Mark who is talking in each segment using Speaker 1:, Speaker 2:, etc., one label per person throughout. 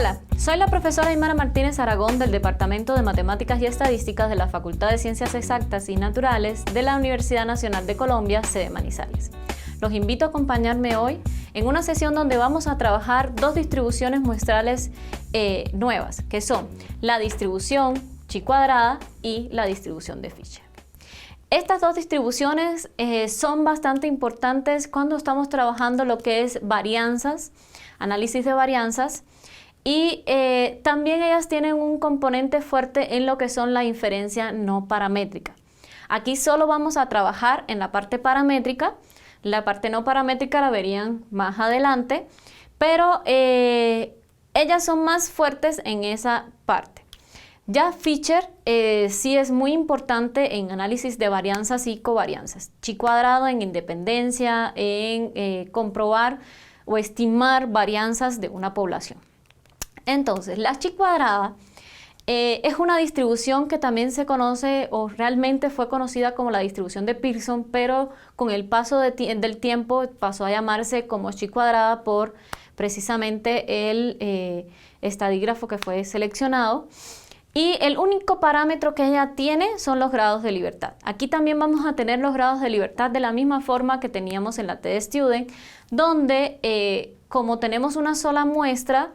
Speaker 1: Hola, soy la profesora Aymara Martínez Aragón del Departamento de Matemáticas y Estadísticas de la Facultad de Ciencias Exactas y Naturales de la Universidad Nacional de Colombia, sede Manizales. Los invito a acompañarme hoy en una sesión donde vamos a trabajar dos distribuciones muestrales nuevas, que son la distribución chi cuadrada y la distribución de Fisher. Estas dos distribuciones son bastante importantes cuando estamos trabajando lo que es varianzas, análisis de varianzas, y también ellas tienen un componente fuerte en lo que son la inferencia no paramétrica. Aquí solo vamos a trabajar en la parte paramétrica, la parte no paramétrica la verían más adelante, pero ellas son más fuertes en esa parte. Ya Fisher sí es muy importante en análisis de varianzas y covarianzas. Chi cuadrado en independencia, en comprobar o estimar varianzas de una población. Entonces, la chi cuadrada es una distribución que también se conoce o realmente fue conocida como la distribución de Pearson, pero con el paso del tiempo pasó a llamarse como chi cuadrada por precisamente el estadígrafo que fue seleccionado. Y el único parámetro que ella tiene son los grados de libertad. Aquí también vamos a tener los grados de libertad de la misma forma que teníamos en la TDStudent, donde como tenemos una sola muestra,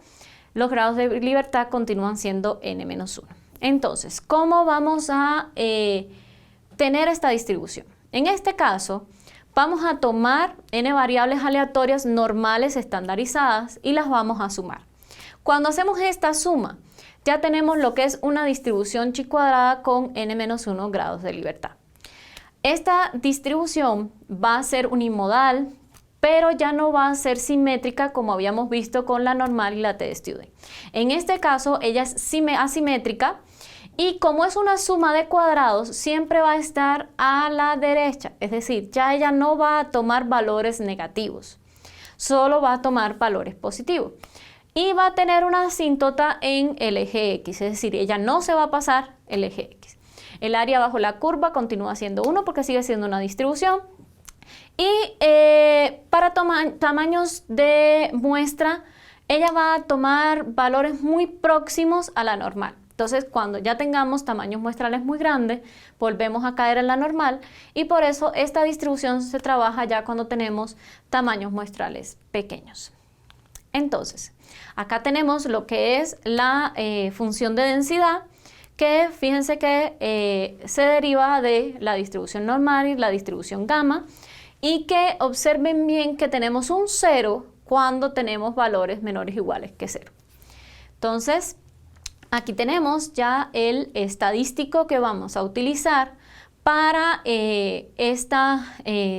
Speaker 1: los grados de libertad continúan siendo n-1. Entonces, ¿cómo vamos a tener esta distribución? En este caso, vamos a tomar n variables aleatorias normales estandarizadas y las vamos a sumar. Cuando hacemos esta suma, ya tenemos lo que es una distribución chi cuadrada con n-1 grados de libertad. Esta distribución va a ser unimodal, pero ya no va a ser simétrica como habíamos visto con la normal y la TDStudent. En este caso, ella es asimétrica y como es una suma de cuadrados, siempre va a estar a la derecha. Es decir, ya ella no va a tomar valores negativos, solo va a tomar valores positivos. Y va a tener una asíntota en el eje X, es decir, ella no se va a pasar el eje X. El área bajo la curva continúa siendo 1 porque sigue siendo una distribución. Y para tamaños de muestra, ella va a tomar valores muy próximos a la normal. Entonces, cuando ya tengamos tamaños muestrales muy grandes, volvemos a caer en la normal y por eso esta distribución se trabaja ya cuando tenemos tamaños muestrales pequeños. Entonces, acá tenemos lo que es la función de densidad, que fíjense que se deriva de la distribución normal y la distribución gamma, y que observen bien que tenemos un 0 cuando tenemos valores menores o iguales que 0. Entonces, aquí tenemos ya el estadístico que vamos a utilizar para esta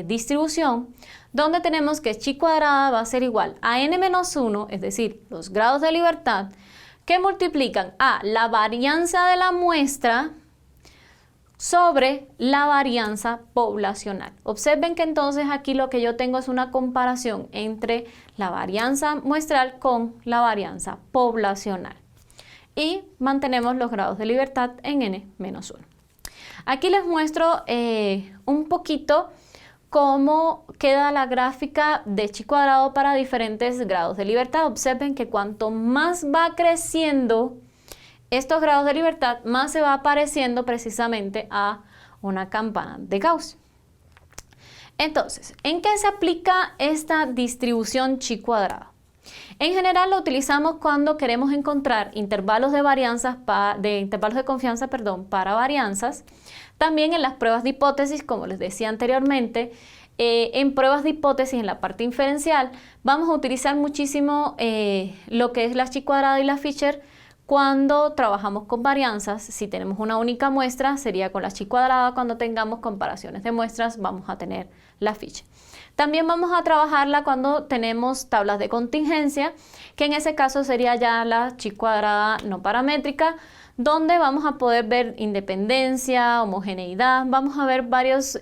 Speaker 1: distribución, donde tenemos que chi cuadrada va a ser igual a n-1, es decir, los grados de libertad, que multiplican a la varianza de la muestra sobre la varianza poblacional. Observen que entonces aquí lo que yo tengo es una comparación entre la varianza muestral con la varianza poblacional. Y mantenemos los grados de libertad en n-1. Aquí les muestro un poquito cómo queda la gráfica de chi cuadrado para diferentes grados de libertad. Observen que cuanto más va creciendo estos grados de libertad, más se va pareciendo precisamente a una campana de Gauss. Entonces, ¿en qué se aplica esta distribución chi cuadrada? En general lo utilizamos cuando queremos encontrar intervalos de varianzas intervalos de confianza, para varianzas. También en las pruebas de hipótesis, como les decía anteriormente, en pruebas de hipótesis en la parte inferencial vamos a utilizar muchísimo lo que es la chi cuadrada y la Fisher cuando trabajamos con varianzas. Si tenemos una única muestra sería con la chi cuadrada, cuando tengamos comparaciones de muestras vamos a tener la Fisher. También vamos a trabajarla cuando tenemos tablas de contingencia, que en ese caso sería ya la chi cuadrada no paramétrica, donde vamos a poder ver independencia, homogeneidad, vamos a ver varias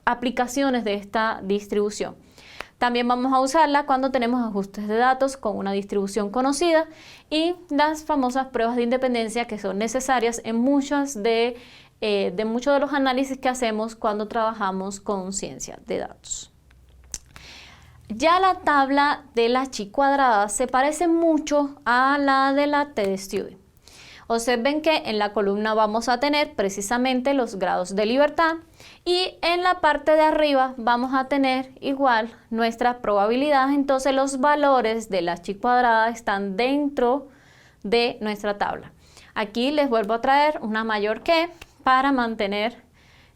Speaker 1: aplicaciones de esta distribución. También vamos a usarla cuando tenemos ajustes de datos con una distribución conocida y las famosas pruebas de independencia que son necesarias en muchos de los análisis que hacemos cuando trabajamos con ciencia de datos. Ya la tabla de la chi cuadrada se parece mucho a la de la TestStudent. Observen que en la columna vamos a tener precisamente los grados de libertad y en la parte de arriba vamos a tener igual nuestra probabilidad. Entonces los valores de la chi cuadrada están dentro de nuestra tabla. Aquí les vuelvo a traer una mayor que para mantener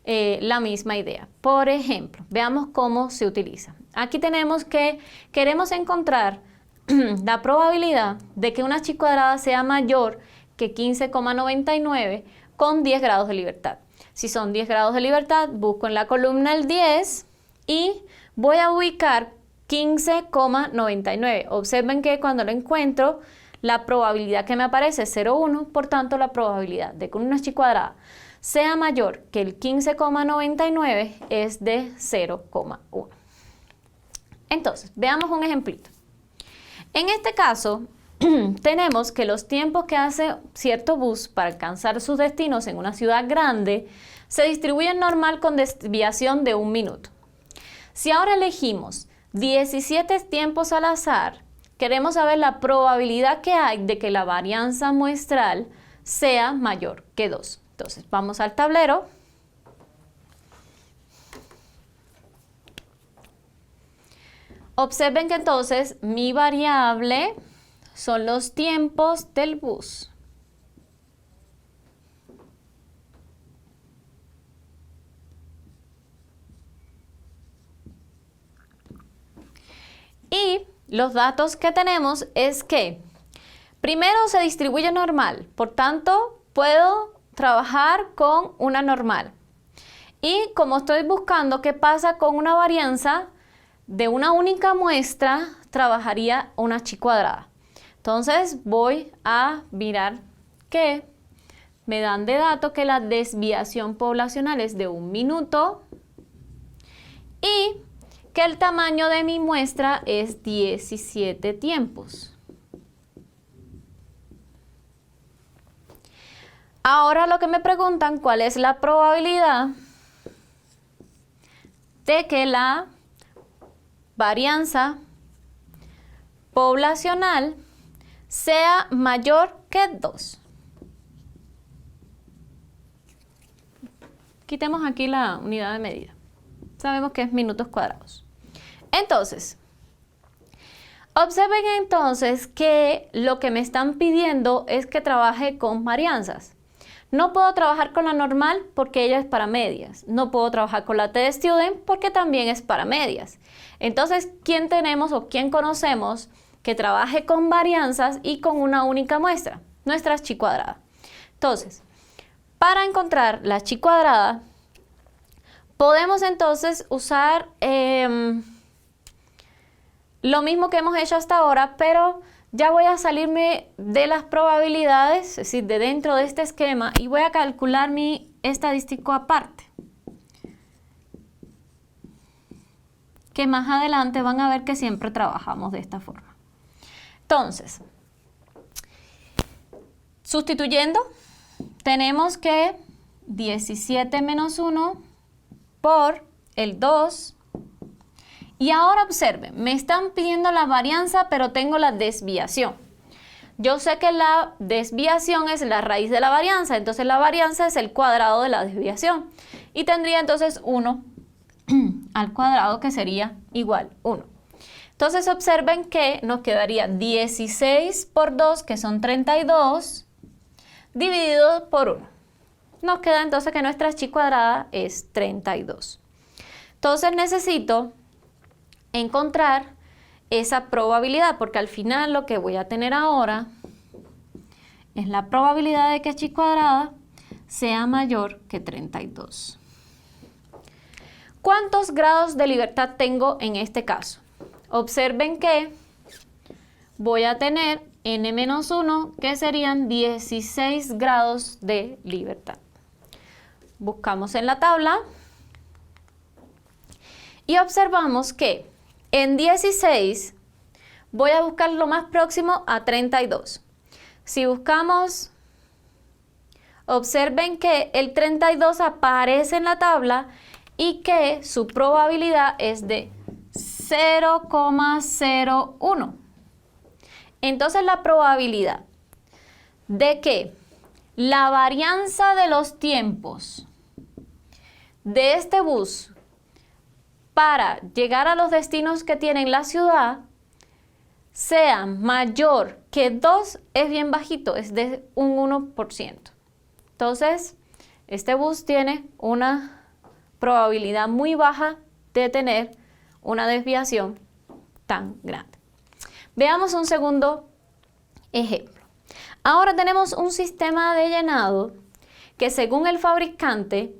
Speaker 1: la misma idea. Por ejemplo, veamos cómo se utiliza. Aquí tenemos que queremos encontrar la probabilidad de que una chi cuadrada sea mayor que 15,99 con 10 grados de libertad. Si son 10 grados de libertad, busco en la columna el 10 y voy a ubicar 15,99. Observen que cuando lo encuentro, la probabilidad que me aparece es 0,1, por tanto la probabilidad de que una chi cuadrada sea mayor que el 15,99 es de 0,1. Entonces, veamos un ejemplito. En este caso, tenemos que los tiempos que hace cierto bus para alcanzar sus destinos en una ciudad grande se distribuyen normal con desviación de 1 minuto. Si ahora elegimos 17 tiempos al azar, queremos saber la probabilidad que hay de que la varianza muestral sea mayor que 2. Entonces, vamos al tablero. Observen que entonces mi variable son los tiempos del bus. Y los datos que tenemos es que primero se distribuye normal, por tanto puedo trabajar con una normal. Y como estoy buscando qué pasa con una varianza de una única muestra, trabajaría una chi cuadrada. Entonces voy a mirar que me dan de dato que la desviación poblacional es de 1 minuto y que el tamaño de mi muestra es 17 tiempos. Ahora lo que me preguntan, ¿cuál es la probabilidad de que la varianza poblacional sea mayor que 2? Quitemos aquí la unidad de medida. Sabemos que es minutos cuadrados. Entonces, observen entonces que lo que me están pidiendo es que trabaje con varianzas. No puedo trabajar con la normal porque ella es para medias. No puedo trabajar con la TestStudent porque también es para medias. Entonces, ¿quién tenemos o quién conocemos que trabaje con varianzas y con una única muestra? Nuestra chi cuadrada. Entonces, para encontrar la chi cuadrada, podemos entonces usar lo mismo que hemos hecho hasta ahora, pero ya voy a salirme de las probabilidades, es decir, de dentro de este esquema, y voy a calcular mi estadístico aparte. Que más adelante van a ver que siempre trabajamos de esta forma. Entonces, sustituyendo, tenemos que 17 menos 1 por el 2. Y ahora observen, me están pidiendo la varianza, pero tengo la desviación. Yo sé que la desviación es la raíz de la varianza, entonces la varianza es el cuadrado de la desviación. Y tendría entonces 1 al cuadrado, que sería igual 1. Entonces observen que nos quedaría 16 por 2, que son 32, dividido por 1. Nos queda entonces que nuestra chi cuadrada es 32. Entonces necesito encontrar esa probabilidad, porque al final lo que voy a tener ahora es la probabilidad de que chi cuadrada sea mayor que 32. ¿Cuántos grados de libertad tengo en este caso? Observen que voy a tener n-1, que serían 16 grados de libertad. Buscamos en la tabla y observamos que en 16 voy a buscar lo más próximo a 32. Si buscamos, observen que el 32 aparece en la tabla y que su probabilidad es de 0,01. Entonces la probabilidad de que la varianza de los tiempos de este bus para llegar a los destinos que tiene la ciudad sea mayor que 2 es bien bajito, es de un 1%. Entonces, este bus tiene una probabilidad muy baja de tener una desviación tan grande. Veamos un segundo ejemplo. Ahora tenemos un sistema de llenado que según el fabricante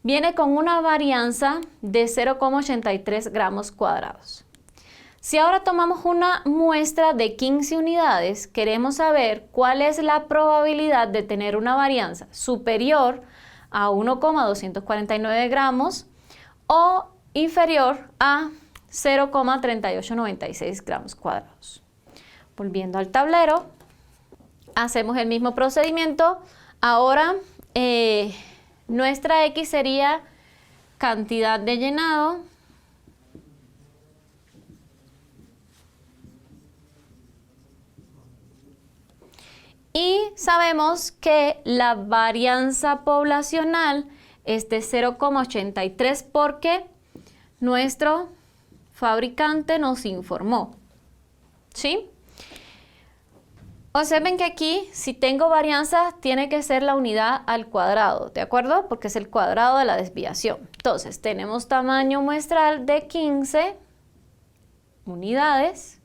Speaker 1: viene con una varianza de 0,83 gramos cuadrados. Si ahora tomamos una muestra de 15 unidades, queremos saber cuál es la probabilidad de tener una varianza superior a 1,249 gramos o inferior a 0,3896 gramos cuadrados. Volviendo al tablero, hacemos el mismo procedimiento. Ahora nuestra X sería cantidad de llenado y sabemos que la varianza poblacional es de 0,83 porque nuestro fabricante nos informó, ¿sí? Observen que aquí, si tengo varianza, tiene que ser la unidad al cuadrado, ¿de acuerdo? Porque es el cuadrado de la desviación. Entonces, tenemos tamaño muestral de 15 unidades.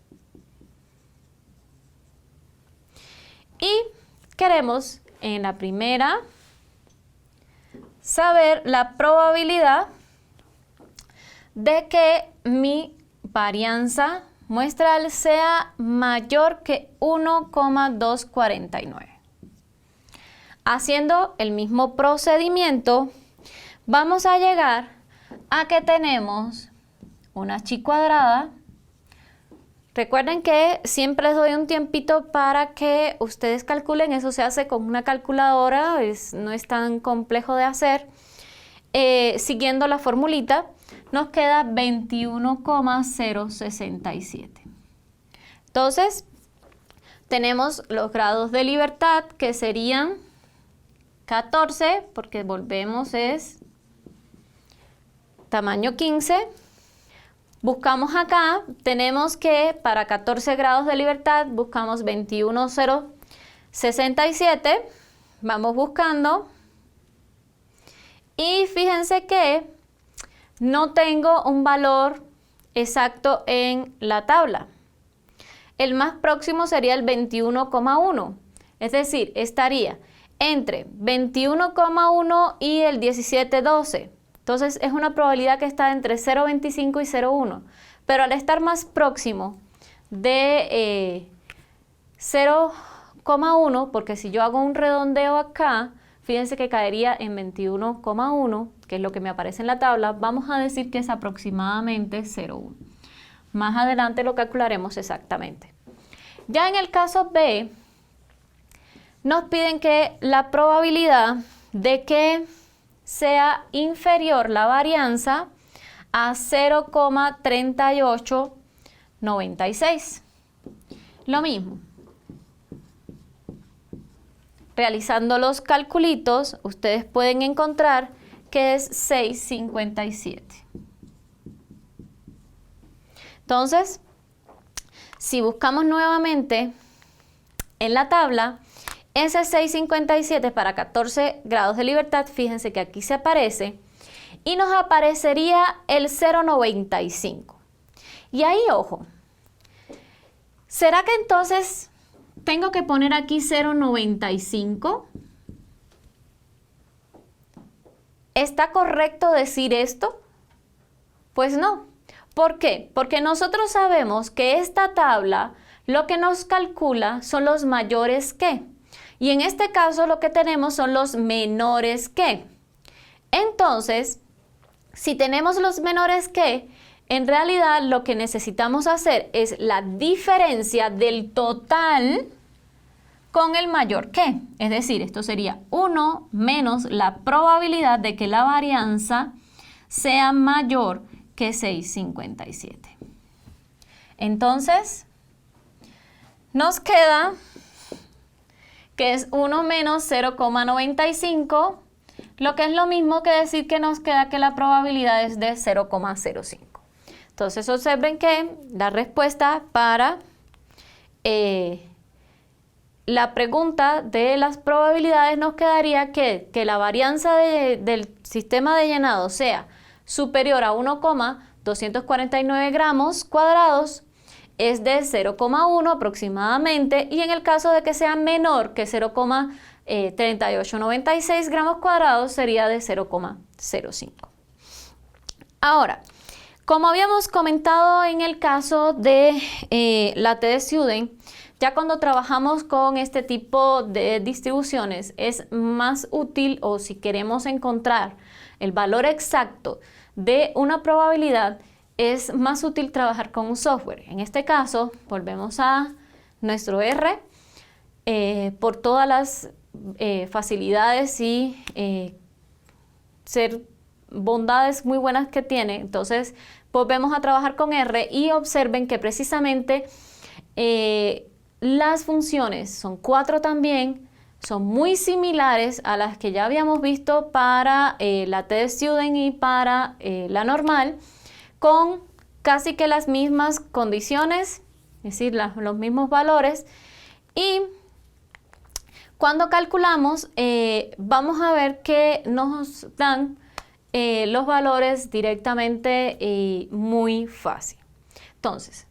Speaker 1: Y queremos, en la primera, saber la probabilidad de que mi varianza muestral sea mayor que 1,249. Haciendo el mismo procedimiento, vamos a llegar a que tenemos una chi cuadrada. Recuerden que siempre les doy un tiempito para que ustedes calculen. Eso se hace con una calculadora, no es tan complejo de hacer. Siguiendo la formulita, nos queda 21,067. Entonces, tenemos los grados de libertad que serían 14, porque volvemos es tamaño 15. Buscamos acá, tenemos que para 14 grados de libertad buscamos 21,067. Vamos buscando. Y fíjense que no tengo un valor exacto en la tabla. El más próximo sería el 21,1. Es decir, estaría entre 21,1 y el 17,12. Entonces es una probabilidad que está entre 0,25 y 0,1. Pero al estar más próximo de 0,1, porque si yo hago un redondeo acá, fíjense que caería en 21,1, que es lo que me aparece en la tabla, vamos a decir que es aproximadamente 0,1. Más adelante lo calcularemos exactamente. Ya en el caso B, nos piden que la probabilidad de que sea inferior la varianza a 0,3896. Lo mismo. Realizando los calculitos, ustedes pueden encontrar que es 6,57. Entonces, si buscamos nuevamente en la tabla, ese 6,57 para 14 grados de libertad, fíjense que aquí se aparece, y nos aparecería el 0,95. Y ahí, ojo, ¿será que entonces tengo que poner aquí 0,95? ¿Está correcto decir esto? Pues no. ¿Por qué? Porque nosotros sabemos que esta tabla lo que nos calcula son los mayores que. Y en este caso lo que tenemos son los menores que. Entonces, si tenemos los menores que, en realidad lo que necesitamos hacer es la diferencia del total con el mayor que. Es decir, esto sería 1 menos la probabilidad de que la varianza sea mayor que 6,57. Entonces, nos queda que es 1 menos 0,95, lo que es lo mismo que decir que nos queda que la probabilidad es de 0,05. Entonces observen que la respuesta para la pregunta de las probabilidades nos quedaría que la varianza del sistema de llenado sea superior a 1,249 gramos cuadrados, es de 0,1 aproximadamente, y en el caso de que sea menor que 0,3896 gramos cuadrados sería de 0,05. Ahora, como habíamos comentado en el caso de la T de Student, ya cuando trabajamos con este tipo de distribuciones es más útil, o si queremos encontrar el valor exacto de una probabilidad, es más útil trabajar con un software. En este caso, volvemos a nuestro R, por todas las facilidades y bondades muy buenas que tiene. Entonces, volvemos a trabajar con R y observen que precisamente las funciones son 4 también, son muy similares a las que ya habíamos visto para la T de Student y para la normal, con casi que las mismas condiciones, es decir, los mismos valores. Y cuando calculamos, vamos a ver que nos dan los valores directamente muy fácil. Entonces,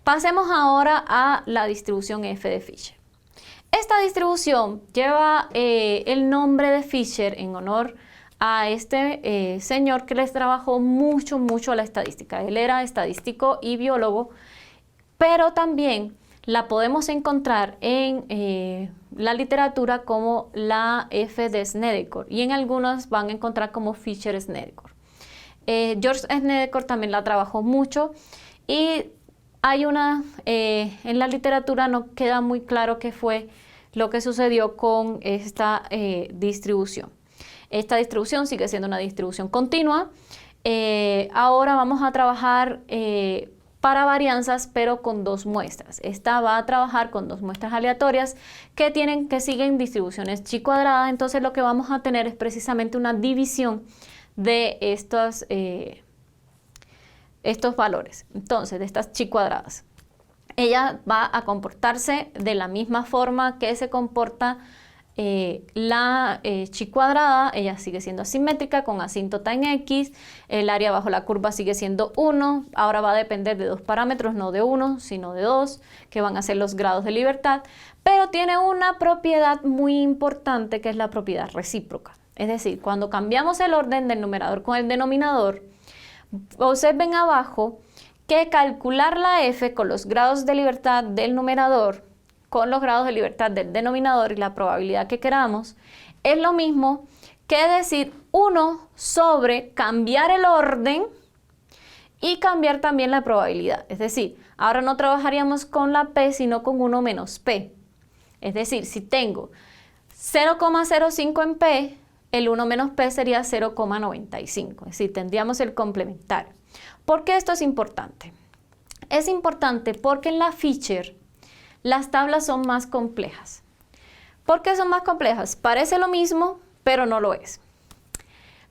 Speaker 1: pasemos ahora a la distribución f de Fisher. Esta distribución lleva el nombre de Fisher en honor a este señor que les trabajó mucho la estadística. Él era estadístico y biólogo, pero también la podemos encontrar en la literatura como la F de Snedeker, y en algunas van a encontrar como Fisher-Snedeker. George Snedeker también la trabajó mucho, y hay en la literatura no queda muy claro qué fue lo que sucedió con esta distribución. Esta distribución sigue siendo una distribución continua. Ahora vamos a trabajar para varianzas, pero con 2 muestras. Esta va a trabajar con 2 muestras aleatorias que siguen distribuciones chi cuadrada. Entonces lo que vamos a tener es precisamente una división de estos valores, entonces de estas chi cuadradas. Ella va a comportarse de la misma forma que se comporta la chi cuadrada. Ella sigue siendo asimétrica con asíntota en X, el área bajo la curva sigue siendo 1, ahora va a depender de 2 parámetros, no de 1, sino de 2, que van a ser los grados de libertad, pero tiene una propiedad muy importante que es la propiedad recíproca. Es decir, cuando cambiamos el orden del numerador con el denominador, observen abajo que calcular la f con los grados de libertad del numerador con los grados de libertad del denominador y la probabilidad que queramos, es lo mismo que decir 1 sobre cambiar el orden y cambiar también la probabilidad. Es decir, ahora no trabajaríamos con la p, sino con 1 menos p. Es decir, si tengo 0,05 en p, el 1 menos p sería 0,95. Es decir, tendríamos el complementario. ¿Por qué esto es importante? Es importante porque en la Fisher las tablas son más complejas. ¿Por qué son más complejas? Parece lo mismo, pero no lo es.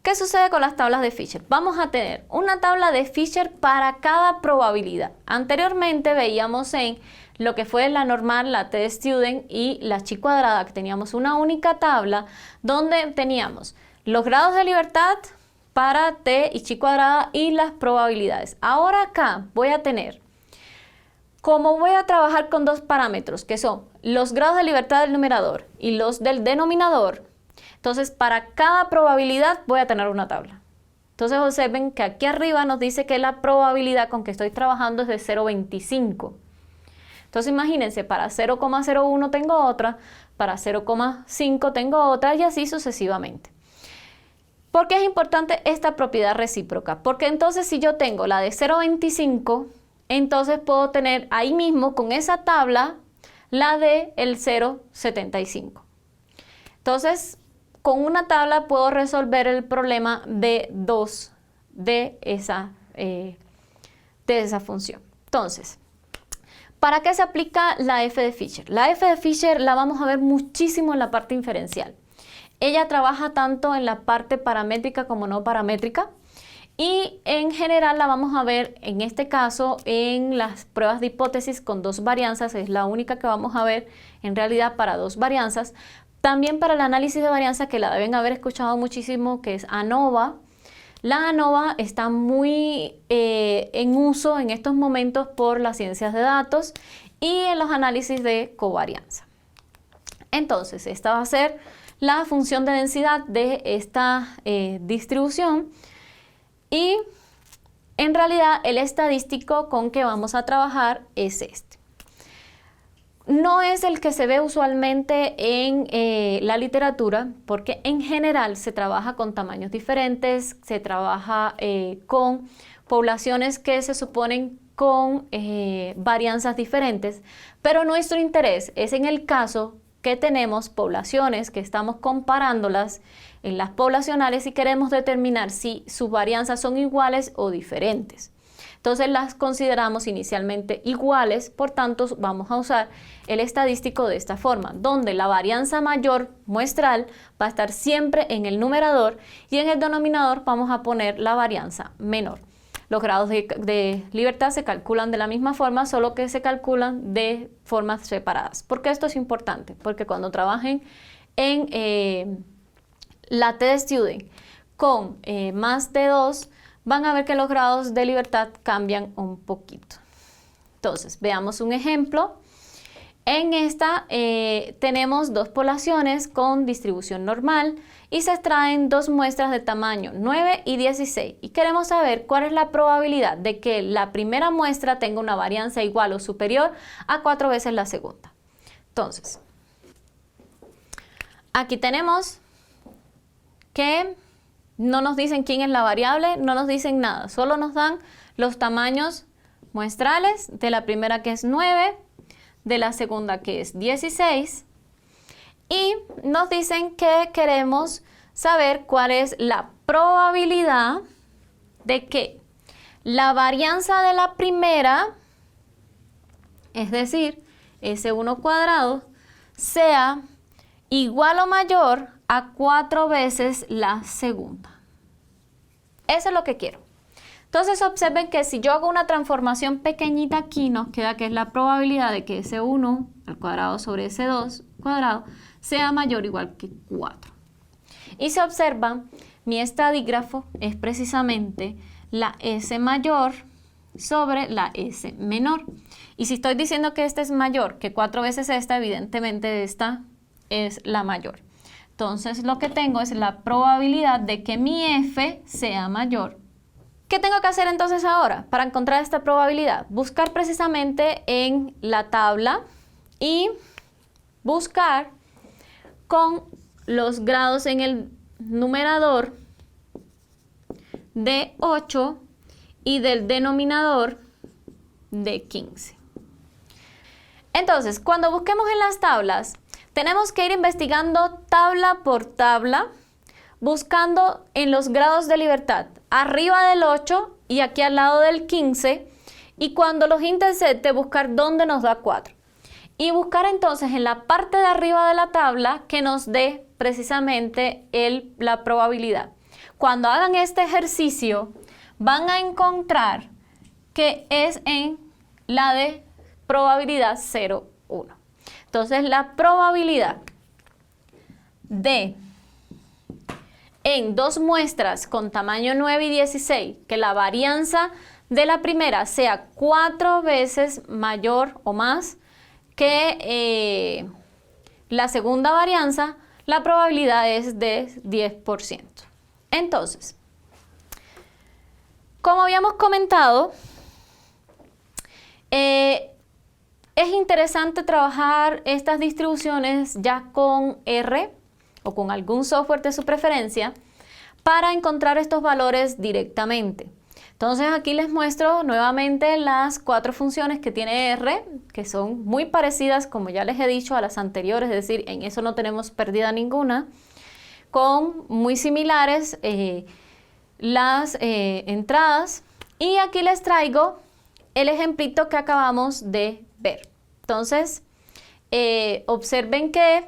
Speaker 1: ¿Qué sucede con las tablas de Fisher? Vamos a tener una tabla de Fisher para cada probabilidad. Anteriormente veíamos en lo que fue la normal, la T de Student y la chi cuadrada, que teníamos una única tabla donde teníamos los grados de libertad para T y chi cuadrada y las probabilidades. Ahora acá voy a tener, como voy a trabajar con 2 parámetros, que son los grados de libertad del numerador y los del denominador, entonces para cada probabilidad voy a tener una tabla. Entonces observen que aquí arriba nos dice que la probabilidad con que estoy trabajando es de 0,25. Entonces imagínense, para 0,01 tengo otra, para 0,5 tengo otra, y así sucesivamente. ¿Por qué es importante esta propiedad recíproca? Porque entonces si yo tengo la de 0,25, entonces puedo tener ahí mismo con esa tabla la de el 0,75. Entonces, con una tabla puedo resolver el problema de 2 de esa función. Entonces, ¿Para qué se aplica la F de Fisher? La F de Fisher la vamos a ver muchísimo en la parte inferencial. Ella trabaja tanto en la parte paramétrica como no paramétrica y en general la vamos a ver en este caso en las pruebas de hipótesis con dos varianzas, es la única que vamos a ver en realidad para dos varianzas. También para el análisis de varianza, que la deben haber escuchado muchísimo, que es ANOVA. La ANOVA está muy en uso en estos momentos por las ciencias de datos y en los análisis de covarianza. Entonces, esta va a ser la función de densidad de esta distribución y en realidad el estadístico con que vamos a trabajar es este. No es el que se ve usualmente en la literatura, porque en general se trabaja con tamaños diferentes, se trabaja con poblaciones que se suponen con varianzas diferentes, pero nuestro interés es en el caso que tenemos poblaciones que estamos comparándolas en las poblacionales y queremos determinar si sus varianzas son iguales o diferentes. Entonces las consideramos inicialmente iguales, por tanto vamos a usar el estadístico de esta forma, donde la varianza mayor muestral va a estar siempre en el numerador y en el denominador vamos a poner la varianza menor. Los grados de libertad se calculan de la misma forma, solo que se calculan de formas separadas. ¿Por qué esto es importante? Porque cuando trabajen en la T-Student con más de 2, van a ver que los grados de libertad cambian un poquito. Entonces, veamos un ejemplo. En esta tenemos dos poblaciones con distribución normal y se extraen dos muestras de tamaño 9 y 16 y queremos saber cuál es la probabilidad de que la primera muestra tenga una varianza igual o superior a 4 veces la segunda. Entonces, aquí tenemos que no nos dicen quién es la variable, no nos dicen nada, solo nos dan los tamaños muestrales de la primera que es 9, de la segunda que es 16 y nos dicen que queremos saber cuál es la probabilidad de que la varianza de la primera, es decir, S1 cuadrado, sea igual o mayor a 4 veces la segunda. Eso es lo que quiero. Entonces observen que si yo hago una transformación pequeñita aquí, nos queda que es la probabilidad de que S1 al cuadrado sobre S2 cuadrado sea mayor o igual que 4. Y si observan, mi estadígrafo es precisamente la S mayor sobre la S menor. Y si estoy diciendo que esta es mayor que 4 veces esta, evidentemente esta es la mayor. Entonces lo que tengo es la probabilidad de que mi F sea mayor. ¿Qué tengo que hacer entonces ahora para encontrar esta probabilidad? Buscar precisamente en la tabla y buscar con los grados en el numerador de 8 y del denominador de 15. Entonces, cuando busquemos en las tablas, tenemos que ir investigando tabla por tabla, buscando en los grados de libertad, arriba del 8 y aquí al lado del 15, y cuando los intersecte, buscar dónde nos da 4. Y buscar entonces en la parte de arriba de la tabla que nos dé precisamente la probabilidad. Cuando hagan este ejercicio, van a encontrar que es en la de probabilidad 0, 1. Entonces, la probabilidad de en dos muestras con tamaño 9 y 16, que la varianza de la primera sea 4 veces mayor o más que la segunda varianza, la probabilidad es de 10%. Entonces, como habíamos comentado, es interesante trabajar estas distribuciones ya con R o con algún software de su preferencia para encontrar estos valores directamente. Entonces aquí les muestro nuevamente las 4 funciones que tiene R, que son muy parecidas, como ya les he dicho, a las anteriores, es decir, en eso no tenemos pérdida ninguna, con muy similares las entradas. Y aquí les traigo el ejemplito que acabamos de ver. Entonces, observen que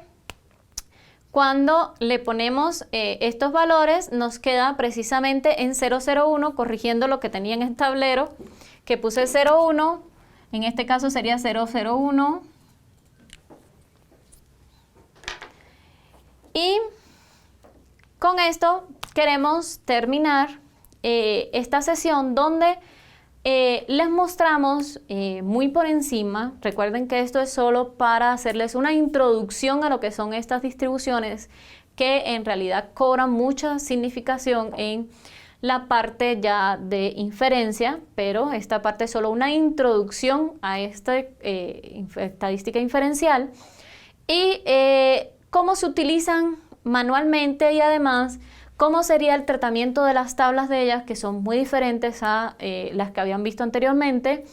Speaker 1: cuando le ponemos estos valores, nos queda precisamente en 001, corrigiendo lo que tenía en el tablero, que puse 01, en este caso sería 001. Y con esto queremos terminar esta sesión donde les mostramos muy por encima. Recuerden que esto es solo para hacerles una introducción a lo que son estas distribuciones que en realidad cobran mucha significación en la parte ya de inferencia, pero esta parte es solo una introducción a esta estadística inferencial y cómo se utilizan manualmente y además cómo sería el tratamiento de las tablas de ellas, que son muy diferentes a las que habían visto anteriormente,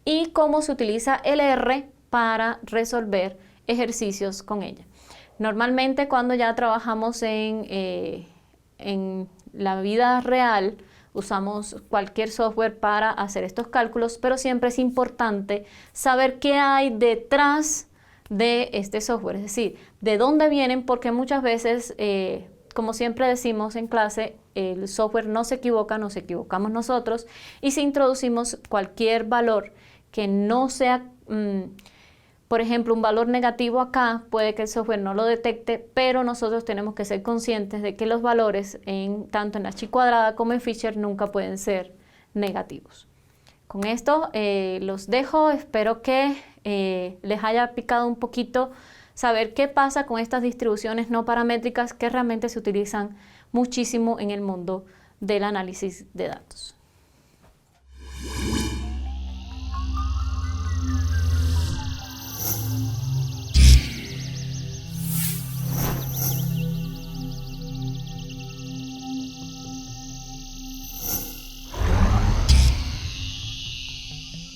Speaker 1: y cómo se utiliza el R para resolver ejercicios con ella. Normalmente cuando ya trabajamos en la vida real, usamos cualquier software para hacer estos cálculos, pero siempre es importante saber qué hay detrás de este software, es decir, de dónde vienen, porque muchas veces como siempre decimos en clase, el software no se equivoca, nos equivocamos nosotros, y si introducimos cualquier valor que no sea, por ejemplo, un valor negativo acá, puede que el software no lo detecte, pero nosotros tenemos que ser conscientes de que los valores, tanto en la chi cuadrada como en Fisher, nunca pueden ser negativos. Con esto los dejo, espero que les haya picado un poquito saber qué pasa con estas distribuciones no paramétricas que realmente se utilizan muchísimo en el mundo del análisis de datos.